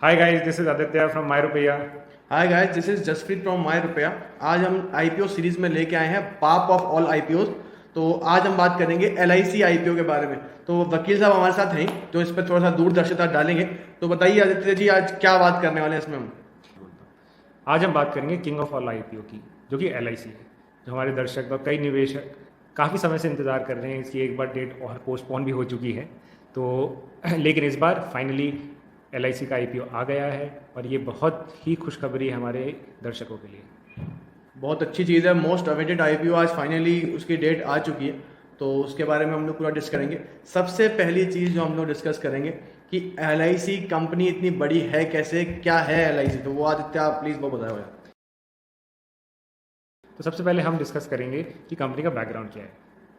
Hi guys, this is Aditya from My Rupiah. Hi guys, this is Jaspreet from My Rupaya. आज हम IPO series में लेके आए हैं पाप ऑफ ऑल आईपीओ। तो आज हम बात करेंगे एलआईसी आईपीओ के बारे में। तो वकील साहब हमारे साथ हैं, तो इस पर थोड़ा सा दूरदर्शिता डालेंगे। तो बताइए आदित्य जी, आज क्या बात करने वाले हैं इसमें हम? आज हम बात करेंगे किंग ऑफ ऑल आईपीओ की, जो कि एलआईसी है। जो हमारे दर्शक और कई निवेशक काफ़ी समय से इंतज़ार कर रहे हैं। इसकी एक बार डेट और पोस्टपोन भी हो चुकी है। तो लेकिन इस बार फाइनली एलआईसी का आईपीओ आ गया है और ये बहुत ही खुशखबरी है हमारे दर्शकों के लिए। बहुत अच्छी चीज़ है। मोस्ट अवेटेड आईपीओ आज फाइनली उसकी डेट आ चुकी है, तो उसके बारे में हम लोग पूरा डिस्कस करेंगे। सबसे पहली चीज़ जो हम लोग डिस्कस करेंगे कि एलआईसी कंपनी इतनी बड़ी है कैसे, क्या है एलआईसी, तो वो आदित्य आप प्लीज़ वो बताओ यार। तो सबसे पहले हम डिस्कस करेंगे कि कंपनी का बैकग्राउंड क्या है।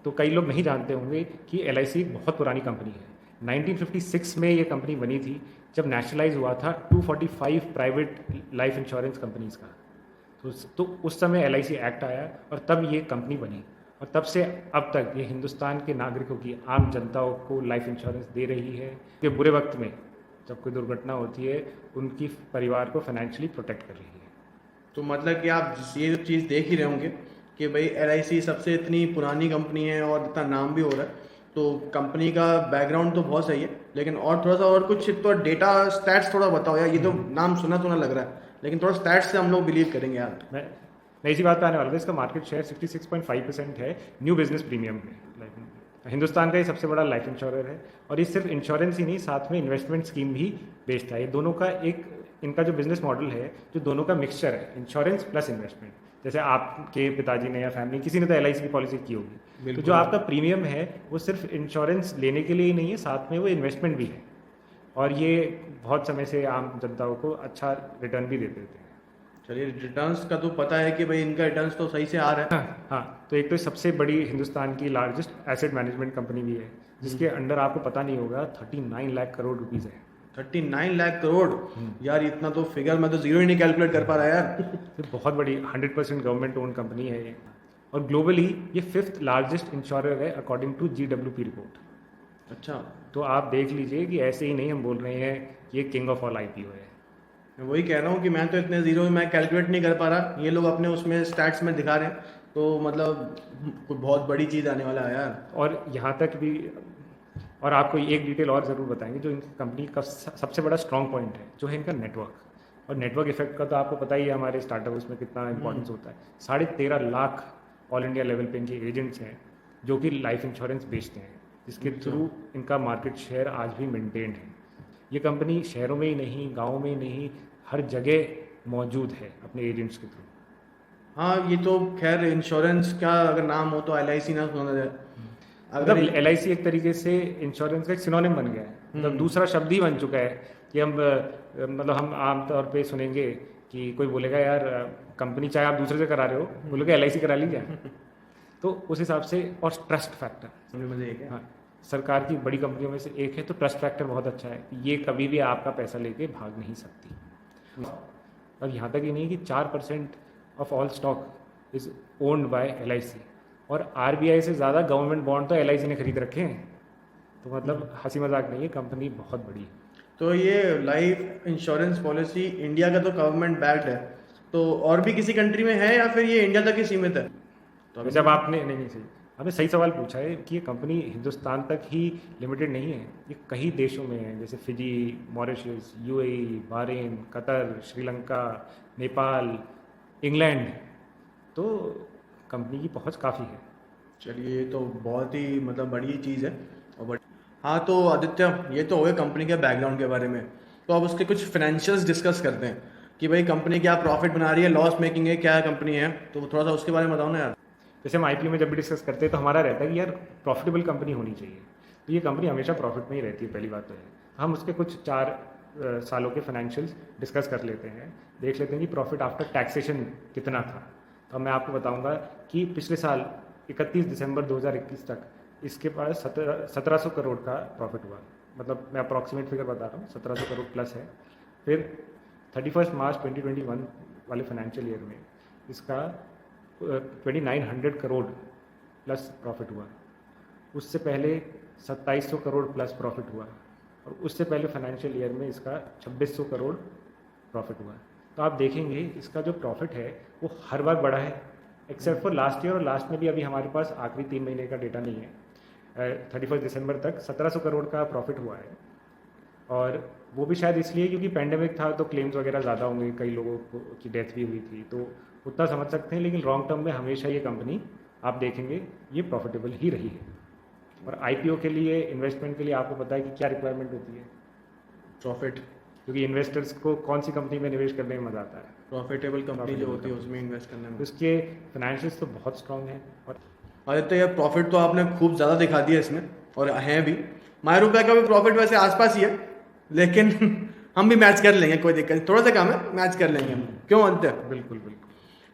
तो कई लोग नहीं जानते होंगे कि एलआईसी एक बहुत पुरानी कंपनी है। 1956 में ये कंपनी बनी थी, जब नेशनलाइज हुआ था 245 प्राइवेट लाइफ इंश्योरेंस कंपनीज का। तो उस समय एलआईसी एक्ट आया और तब ये कंपनी बनी। और तब से अब तक ये हिंदुस्तान के नागरिकों की, आम जनताओं को लाइफ इंश्योरेंस दे रही है कि बुरे वक्त में जब कोई दुर्घटना होती है उनकी परिवार को फाइनेंशियली प्रोटेक्ट कर रही है। तो मतलब कि आप ये चीज़ देख ही रहे होंगे कि भाई एलआईसी सबसे इतनी पुरानी कंपनी है और इतना नाम भी हो रहा है। तो कंपनी का बैकग्राउंड तो बहुत सही है, लेकिन और थोड़ा सा और कुछ तो डेटा स्टैट्स थोड़ा बताओ यार। ये तो नाम सुना सुना लग रहा है, लेकिन थोड़ा स्टैट्स से हम लोग बिलीव करेंगे यार। मैं इसी बात पे आने वाला था। इसका मार्केट शेयर 66.5% है न्यू बिजनेस प्रीमियम में। हिंदुस्तान का ये सबसे बड़ा लाइफ इंश्योरर है और ये सिर्फ इंश्योरेंस ही नहीं, साथ में इन्वेस्टमेंट स्कीम भी बेचता है। ये दोनों का एक, इनका जो बिजनेस मॉडल है, जो दोनों का मिक्सचर है, इंश्योरेंस प्लस इन्वेस्टमेंट। जैसे आपके पिताजी ने या फैमिली किसी ने तो एलआईसी की पॉलिसी की होगी, तो जो आपका प्रीमियम है वो सिर्फ इंश्योरेंस लेने के लिए ही नहीं है, साथ में वो इन्वेस्टमेंट भी है। और ये बहुत समय से आम जनताओं को अच्छा रिटर्न भी देते हैं। चलिए, रिटर्न्स का तो पता है कि भाई इनका रिटर्न्स तो सही से आ रहा है। हाँ, तो एक तो सबसे बड़ी हिंदुस्तान की लार्जेस्ट एसेट मैनेजमेंट कंपनी भी है, जिसके अंडर आपको पता नहीं होगा 39 लाख करोड़ रुपीज़ है। 39 लाख करोड़ यार, इतना तो फिगर मैं तो जीरो ही नहीं कैलकुलेट कर पा रहा यार। ये बहुत बड़ी 100% गवर्नमेंट ओन कंपनी है ये। और ग्लोबली ये 5th लार्जेस्ट इंश्योरर है अकॉर्डिंग टू GWP रिपोर्ट। अच्छा, तो आप देख लीजिए कि ऐसे ही नहीं हम बोल रहे हैं कि ये किंग ऑफ ऑल आईपीओ है। मैं वही कह रहा हूँ कि मैं तो इतने जीरो मैं कैलकुलेट नहीं कर पा रहा, ये लोग अपने उसमें स्टैट्स में दिखा रहे हैं। तो मतलब कोई बहुत बड़ी चीज़ आने वाला है यार। और यहाँ तक भी, और आपको एक डिटेल और ज़रूर बताएंगे जो इनकी कंपनी का सबसे बड़ा स्ट्रॉन्ग पॉइंट है, जो है इनका नेटवर्क। और नेटवर्क इफेक्ट का तो आपको पता ही है हमारे स्टार्टअप उसमें कितना इंपॉर्टेंस होता है। 13.5 लाख ऑल इंडिया लेवल पे इनके एजेंट्स हैं जो कि लाइफ इंश्योरेंस बेचते हैं, जिसके थ्रू इनका मार्केट शेयर आज भी मेंटेन्ड है। ये कंपनी शहरों में ही नहीं, गाँव में ही नहीं, हर जगह मौजूद है अपने एजेंट्स के थ्रू। हाँ, ये तो खैर इंश्योरेंस का अगर नाम हो तो एलआईसी ना सुना जाए। अगर मतलब एलआईसी एक तरीके से इंश्योरेंस का एक सिनोनिम बन गया है, मतलब दूसरा शब्द ही बन चुका है कि हम मतलब हम आमतौर पे सुनेंगे कि कोई बोलेगा यार कंपनी चाहे आप दूसरे से करा रहे हो, बोलोगे एलआईसी करा ली क्या। तो उस हिसाब से, और ट्रस्ट फैक्टर समझ में एक है। हाँ, सरकार की बड़ी कंपनियों में से एक है, तो ट्रस्ट फैक्टर बहुत अच्छा है कि ये कभी भी आपका पैसा लेके भाग नहीं सकती। और यहाँ तक ही नहीं कि 4% of all stock is owned by LIC, और आरबीआई से ज़्यादा गवर्नमेंट बॉन्ड तो एलआईसी ने खरीद रखे हैं। तो मतलब हंसी मजाक नहीं है, कंपनी बहुत बड़ी है। तो ये लाइफ इंश्योरेंस पॉलिसी इंडिया का तो गवर्नमेंट बैक्ड है, तो और भी किसी कंट्री में है या फिर ये इंडिया तक ही सीमित है? तो जब आपने नहीं सही, आपने सही सवाल पूछा है कि ये कंपनी हिंदुस्तान तक ही लिमिटेड नहीं है, ये कई देशों में है, जैसे Fiji, Mauritius, UAE, Bahrain, Qatar, Sri Lanka, Nepal, England. तो कंपनी की पहुंच काफ़ी है। चलिए, ये तो बहुत ही मतलब बड़ी चीज़ है। और बड़ी, हाँ तो आदित्य, ये तो हो गया कंपनी के बैकग्राउंड के बारे में। तो अब उसके कुछ फाइनेंशियल्स डिस्कस करते हैं कि भाई कंपनी क्या प्रॉफिट बना रही है, लॉस मेकिंग है, क्या कंपनी है, तो थोड़ा सा उसके बारे में बताओ ना यार। जैसे हम आईपीओ में जब भी डिस्कस करते हैं तो हमारा रहता है कि यार प्रॉफिटेबल कंपनी होनी चाहिए। तो ये कंपनी हमेशा प्रॉफिट में ही रहती है, पहली बात तो है। हम उसके कुछ 4 सालों के फाइनेंशियल्स डिस्कस कर लेते हैं, देख लेते हैं कि प्रॉफिट आफ्टर टैक्सेशन कितना था। तो मैं आपको बताऊंगा कि पिछले साल 31 दिसंबर 2021 तक इसके पास 1700 करोड़ का प्रॉफिट हुआ। मतलब मैं अप्रॉक्सीमेट फिगर बता रहा हूँ, 1700 करोड़ प्लस है। फिर 31 मार्च 2021 वाले फाइनेंशियल ईयर में इसका 2900 करोड़ प्लस प्रॉफिट हुआ। उससे पहले 2700 करोड़ प्लस प्रॉफिट हुआ। और उससे पहले फाइनेंशियल ईयर में इसका 2600 करोड़ प्रॉफिट हुआ है। तो आप देखेंगे इसका जो प्रॉफिट है वो हर बार बढ़ा है, एक्सेप्ट फॉर लास्ट ईयर, और लास्ट में भी अभी हमारे पास आखिरी 3 महीने का डेटा नहीं है। 31 दिसंबर तक 1700 करोड़ का प्रॉफिट हुआ है, और वो भी शायद इसलिए क्योंकि पैंडेमिक था तो क्लेम्स वगैरह ज़्यादा होंगे, कई लोगों की डेथ भी हुई थी, तो उतना समझ सकते हैं। लेकिन लॉन्ग टर्म में हमेशा ये कंपनी आप देखेंगे ये प्रॉफिटेबल ही रही है। और आईपीओ के लिए, इन्वेस्टमेंट के लिए आपको पता है कि क्या रिक्वायरमेंट होती है? प्रॉफिट। क्योंकि इन्वेस्टर्स को कौन सी कंपनी में निवेश करने में मज़ा आता है? प्रॉफिटेबल कंपनी जो Profitable होती है company। उसमें इन्वेस्ट करने में। उसके फाइनेंशियल्स तो बहुत स्ट्रांग हैं। और आदित्य, ये प्रॉफिट तो आपने खूब ज़्यादा दिखा दिया इसमें, और हैं भी। माय रुपए का भी प्रॉफिट वैसे आसपास ही है, लेकिन हम भी मैच कर लेंगे, कोई दिक्कत नहीं, थोड़ा सा कम है, मैच कर लेंगे हम। क्यों आदित्य? बिल्कुल बिल्कुल।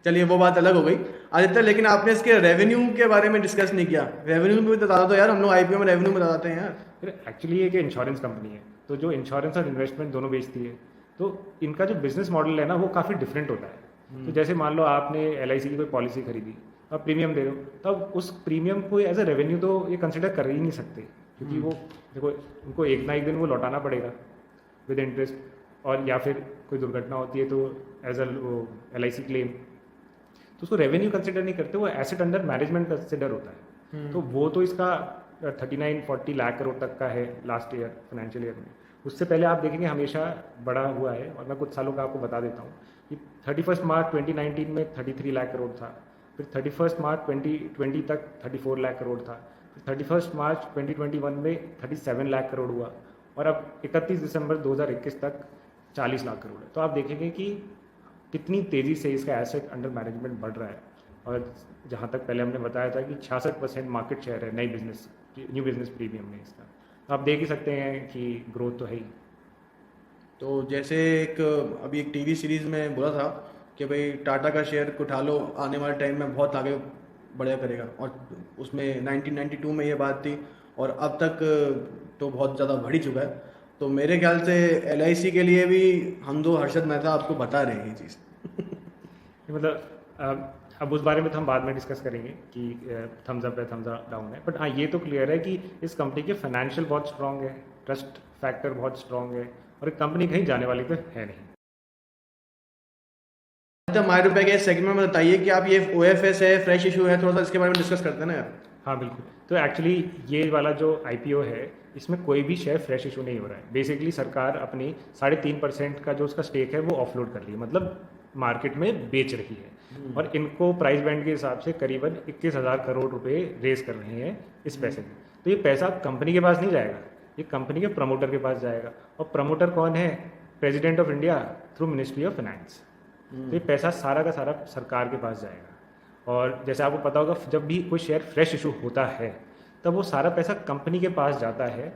चलिए वो बात अलग हो गई आदित्य, लेकिन आपने इसके रेवेन्यू के बारे में डिस्कस नहीं किया। रेवेन्यू भी बता दो यार, हम लोग आईपीओ में रेवेन्यू बताते हैं यार। फिर एक्चुअली ये कि इंश्योरेंस कंपनी है, तो जो इंश्योरेंस और इन्वेस्टमेंट दोनों बेचती है, तो इनका जो बिजनेस मॉडल है ना वो काफ़ी डिफरेंट होता है। तो जैसे मान लो आपने LIC की कोई पॉलिसी खरीदी, तो आप प्रीमियम दे रहे हो, तब उस प्रीमियम को एज अ रेवेन्यू तो ये कंसिडर कर ही नहीं सकते, क्योंकि वो देखो उनको एक ना एक दिन वो लौटाना पड़ेगा विद इंटरेस्ट, और या फिर कोई दुर्घटना होती है तो एज अ LIC क्लेम, तो उसको रेवेन्यू कंसिडर नहीं करते, वो एसेट अंडर मैनेजमेंट कंसिडर होता है। तो वो तो इसका 39-40 लाख करोड़ तक का है लास्ट ईयर फाइनेंशियल ईयर में। उससे पहले आप देखेंगे हमेशा बड़ा हुआ है, और मैं कुछ सालों का आपको बता देता हूँ कि 31 मार्च 2019 में 33 लाख करोड़ था, फिर 31 मार्च 2020 तक 34 लाख करोड़ था, फिर 31 मार्च 2021 में 37 लाख करोड़ हुआ, और अब 31 दिसंबर 2021 तक 40 लाख करोड़ है। तो आप देखेंगे कि कितनी तेज़ी से इसका एसेट अंडर मैनेजमेंट बढ़ रहा है। और जहाँ तक पहले हमने बताया था कि 66% मार्केट शेयर है न्यू बिजनेस प्रीमियम में इसका, तो आप देख ही सकते हैं कि ग्रोथ तो है ही। तो जैसे अभी एक टीवी सीरीज में बोला था कि भाई टाटा का शेयर उठा लो, आने वाले टाइम में बहुत आगे बढ़िया करेगा, और उसमें 1992 में ये बात थी, और अब तक तो बहुत ज़्यादा बढ़ ही चुका है। तो मेरे ख्याल से LIC के लिए भी हम दो हर्षद मेहता आपको बता रहे हैं ये चीज़। मतलब अब उस बारे में तो हम बाद में डिस्कस करेंगे कि थम्स अप है थम्स डाउन है, बट हाँ ये तो क्लियर है कि इस कंपनी के फाइनेंशियल बहुत स्ट्रांग है, ट्रस्ट फैक्टर बहुत स्ट्रांग है, और एक कंपनी कहीं जाने वाली तो है नहीं। हमारे रुपए के सेगमेंट में बताइए कि आप ये OFS है, फ्रेश इशू है, थोड़ा सा इसके बारे में डिस्कस करते हैं ना यार। हाँ बिल्कुल। तो एक्चुअली ये वाला जो IPO है इसमें कोई भी शेयर फ्रेश इशू नहीं हो रहा है। बेसिकली सरकार अपनी 3.5% का जो उसका स्टेक है वो ऑफलोड कर रही है, मतलब मार्केट में बेच रही है, और इनको प्राइस बैंड के हिसाब से करीबन 21,000 करोड़ रुपए रेज कर रहे हैं इस पैसे में। तो ये पैसा कंपनी के पास नहीं जाएगा, ये कंपनी के प्रमोटर के पास जाएगा, और प्रमोटर कौन है? President of India through ministry of finance. तो ये पैसा सारा का सारा सरकार के पास जाएगा। और जैसे आपको पता होगा जब भी कोई शेयर फ्रेश इशू होता है तब वो सारा पैसा कंपनी के पास जाता है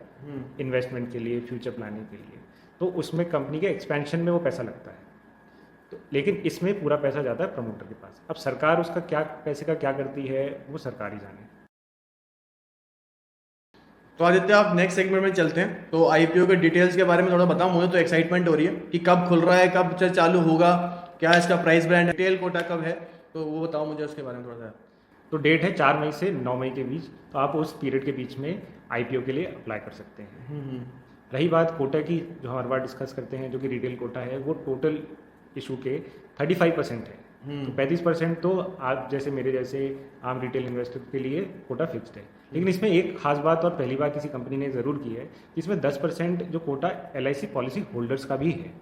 इन्वेस्टमेंट के लिए, फ्यूचर प्लानिंग के लिए, तो उसमें कंपनी के एक्सपेंशन में वो पैसा लगता है। तो लेकिन इसमें पूरा पैसा जाता है प्रमोटर के पास। अब सरकार उसका क्या पैसे का क्या करती है वो सरकार ही जाने। तो आदित्य आप नेक्स्ट सेगमेंट में चलते हैं। तो IPO के डिटेल्स के बारे में थोड़ा बताओ, मुझे तो एक्साइटमेंट हो रही है कि कब खुल रहा है, कब से चालू होगा, क्या इसका प्राइस बैंड, रिटेल कोटा कब है, तो वो बताओ मुझे उसके बारे में थोड़ा सा। तो डेट है 4 मई से 9 मई के बीच, तो आप उस पीरियड के बीच में IPO के लिए अप्लाई कर सकते हैं। रही बात कोटा की, जो हम हर बार डिस्कस करते हैं, जो कि रिटेल कोटा है, वो टोटल इशू के 35% है। तो 35% तो आप जैसे मेरे जैसे आम रिटेल इन्वेस्टर के लिए कोटा फिक्स्ड है। लेकिन इसमें एक खास बात और पहली बार किसी कंपनी ने ज़रूर की है कि इसमें 10% जो कोटा LIC पॉलिसी होल्डर्स का भी है।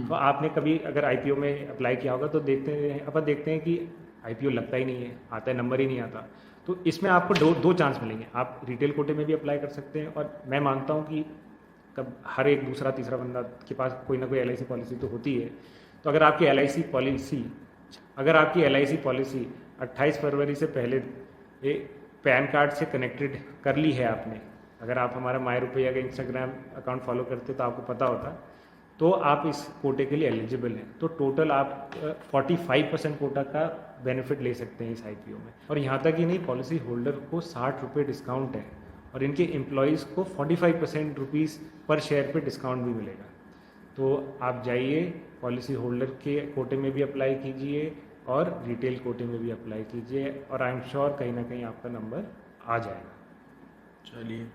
तो आपने कभी अगर IPO में अप्लाई किया होगा तो देखते हैं कि IPO लगता ही नहीं है, आता है नंबर ही नहीं आता। तो इसमें आपको दो चांस मिलेंगे, आप रिटेल कोटे में भी अप्लाई कर सकते हैं, और मैं मानता हूँ कि कब हर एक दूसरा तीसरा बंदा के पास कोई ना कोई LIC पॉलिसी तो होती है। तो अगर आपकी LIC पॉलिसी 28 फरवरी से पहले पैन कार्ड से कनेक्टेड कर ली है आपने, अगर आप हमारा माय रुपया का इंस्टाग्राम अकाउंट फॉलो करते तो आपको पता होता, तो आप इस कोटे के लिए एलिजिबल हैं। तो टोटल आप 45% कोटा का बेनिफिट ले सकते हैं इस IPO में। और यहाँ तक ही नहीं, पॉलिसी होल्डर को 60 रुपये डिस्काउंट है, और इनके एम्प्लॉयज़ को 45% रुपीज़ पर शेयर पे डिस्काउंट भी मिलेगा। तो आप जाइए, पॉलिसी होल्डर के कोटे में भी अप्लाई कीजिए और रिटेल कोटे में भी अप्लाई कीजिए, और आई एम श्योर कहीं ना कहीं आपका नंबर आ जाएगा। चलिए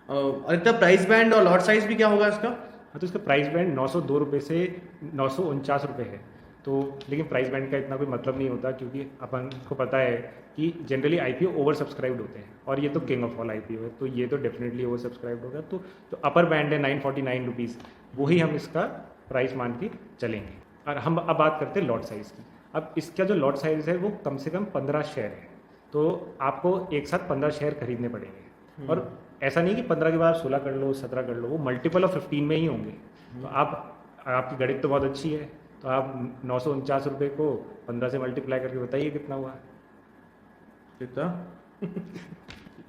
अधिकतर प्राइस बैंड और लॉट साइज भी क्या होगा इसका? हाँ, तो इसका प्राइस बैंड 902 रुपये से 949 रुपये है। तो लेकिन प्राइस बैंड का इतना कोई मतलब नहीं होता, क्योंकि अपन को पता है कि जनरली आईपीओ ओवर सब्सक्राइब्ड होते हैं, और ये तो किंग ऑफ ऑल आईपीओ है, तो ये तो डेफिनेटली ओवर सब्सक्राइब्ड होगा। तो जो अपर बैंड है 949 रुपीज़, वही हम इसका प्राइस मान के चलेंगे। और हम अब बात करते हैं लॉट साइज़ की। अब इसका जो लॉट साइज़ है वो कम से कम 15 शेयर है, तो आपको एक साथ 15 शेयर खरीदने पड़ेंगे। और ऐसा नहीं कि 15 के बाद 16 कर लो, 17 कर लो, वो मल्टीपल ऑफ 15 में ही होंगे। तो आपकी गणित तो बहुत अच्छी है, तो आप 949 रुपये को 15 से मल्टीप्लाई करके बताइए कितना हुआ। कितना?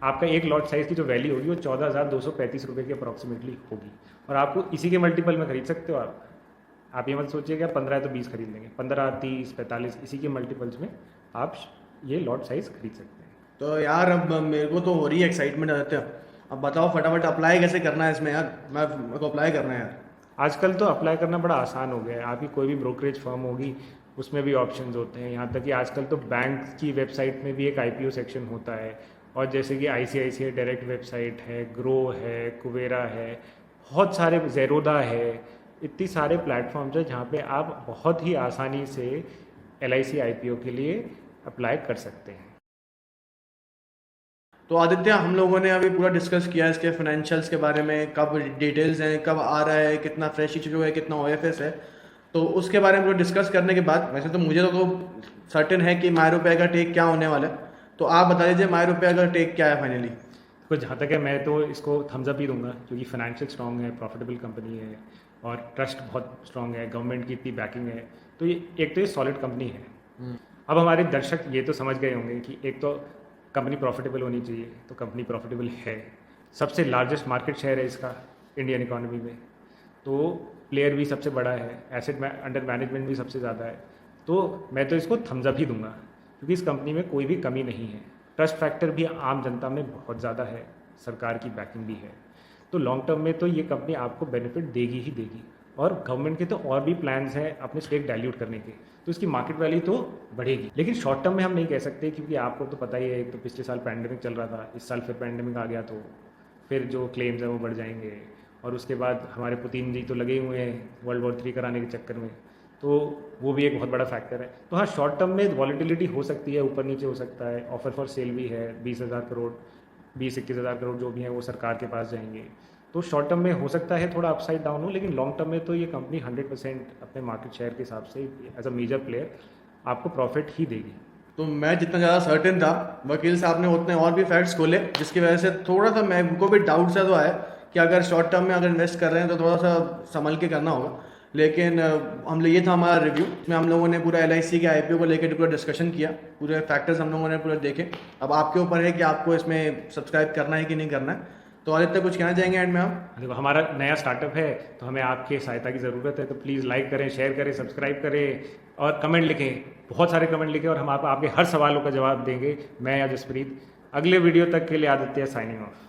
आपका एक लॉट साइज़ की जो वैल्यू होगी वो 14,235 रुपये की अप्रॉक्सीमेटली होगी, और आपको इसी के मल्टीपल में खरीद सकते हो आप ये मत सोचिएगा 15 है तो 20 खरीद लेंगे, 15, 30, 45 इसी के मल्टीपल्स में आप ये लॉट साइज़ खरीद सकते हैं। तो यार अब मेरे को तो हो रही है एक्साइटमेंट आते हैं। अब बताओ फटाफट अप्लाई कैसे करना है इसमें यार, मेरे को अप्लाई करना है यार। आजकल तो अप्लाई करना बड़ा आसान हो गया है। आपकी कोई भी ब्रोकरेज फर्म होगी उसमें भी ऑप्शंस होते हैं, यहाँ तक कि आजकल तो बैंक की वेबसाइट में भी एक आईपीओ सेक्शन होता है। और जैसे कि आईसीआईसीआई डायरेक्ट वेबसाइट है, ग्रो है, कुवेरा है, बहुत सारे, ज़ेरोदा है, इतनी सारे प्लेटफॉर्म्स हैं जहाँ पे आप बहुत ही आसानी से एलआईसी आईपीओ के लिए अप्लाई कर सकते हैं। तो आदित्य, हम लोगों ने अभी पूरा डिस्कस किया इसके फाइनेंशियल्स के बारे में, कब डिटेल्स हैं, कब आ रहा है, कितना फ्रेश इशू है, कितना ओएफएस है। तो उसके बारे में पूरा डिस्कस करने के बाद वैसे तो मुझे तो सर्टेन है कि माय रुपए का टेक क्या होने वाला है। तो आप बता दीजिए माय रुपए का टेक क्या है फाइनली। तो जहाँ तक है मैं तो इसको थम्स अप ही दूंगा, क्योंकि फाइनेंशियल स्ट्रॉन्ग है, प्रॉफिटेबल कंपनी है, और ट्रस्ट बहुत स्ट्रॉन्ग है, गवर्नमेंट की इतनी बैकिंग है, तो ये एक तो ये सॉलिड कंपनी है। अब हमारे दर्शक ये तो समझ गए होंगे कि एक तो कंपनी प्रॉफिटेबल होनी चाहिए, तो कंपनी प्रॉफिटेबल है। सबसे लार्जेस्ट मार्केट शेयर है इसका इंडियन इकोनॉमी में, तो प्लेयर भी सबसे बड़ा है, एसेट अंडर मैनेजमेंट भी सबसे ज़्यादा है। तो मैं तो इसको थम्स अप ही दूंगा, क्योंकि इस कंपनी में कोई भी कमी नहीं है। ट्रस्ट फैक्टर भी आम जनता में बहुत ज़्यादा है, सरकार की बैकिंग भी है। तो लॉन्ग टर्म में तो ये कंपनी आपको बेनिफिट देगी ही देगी, और गवर्नमेंट के तो और भी प्लान्स हैं अपने स्टेक डाइल्यूट करने के, तो इसकी मार्केट वैल्यू तो बढ़ेगी। लेकिन शॉर्ट टर्म में हम नहीं कह सकते, क्योंकि आपको तो पता ही है, एक तो पिछले साल पैंडेमिक चल रहा था, इस साल फिर पैंडेमिक आ गया, तो फिर जो क्लेम्स हैं वो बढ़ जाएंगे। और उसके बाद हमारे पुतिन जी तो लगे हुए हैं वर्ल्ड वॉर 3 कराने के चक्कर में, तो वो भी एक बहुत बड़ा फैक्टर है। तो हाँ, शॉर्ट टर्म में वॉलीटिलिटी हो सकती है, ऊपर नीचे हो सकता है। ऑफर फॉर सेल भी है, 20,000 करोड़, 20-21 हज़ार करोड़ जो भी हैं वो सरकार के पास जाएंगे। तो शॉर्ट टर्म में हो सकता है थोड़ा अपसाइड डाउन हो, लेकिन लॉन्ग टर्म में तो ये कंपनी 100% अपने मार्केट शेयर के हिसाब से एज अ मेजर प्लेयर आपको प्रॉफिट ही देगी। तो मैं जितना ज़्यादा सर्टेन था, वकील साहब ने उतने और भी फैक्ट्स खोले, जिसकी वजह से थोड़ा सा मेरे को भी डाउट सा तो आया कि अगर शॉर्ट टर्म में अगर इन्वेस्ट कर रहे हैं तो थोड़ा सा संभल के करना होगा। लेकिन हम लोग, ये था हमारा रिव्यू, इसमें हम लोगों ने पूरा एलआईसी के आईपीओ को लेकर पूरा डिस्कशन किया, पूरे फैक्टर्स हम लोगों ने पूरे देखे। अब आपके ऊपर है कि आपको इसमें सब्सक्राइब करना है कि नहीं करना है। तो आदित्य, कुछ कहना चाहेंगे एंड में आप? देखो, हमारा नया स्टार्टअप है, तो हमें आपके सहायता की ज़रूरत है, तो प्लीज़ लाइक करें, शेयर करें, सब्सक्राइब करें, और कमेंट लिखें, बहुत सारे कमेंट लिखें, और हम आपके हर सवालों का जवाब देंगे, मैं या जसप्रीत। अगले वीडियो तक के लिए आदित्य साइनिंग ऑफ।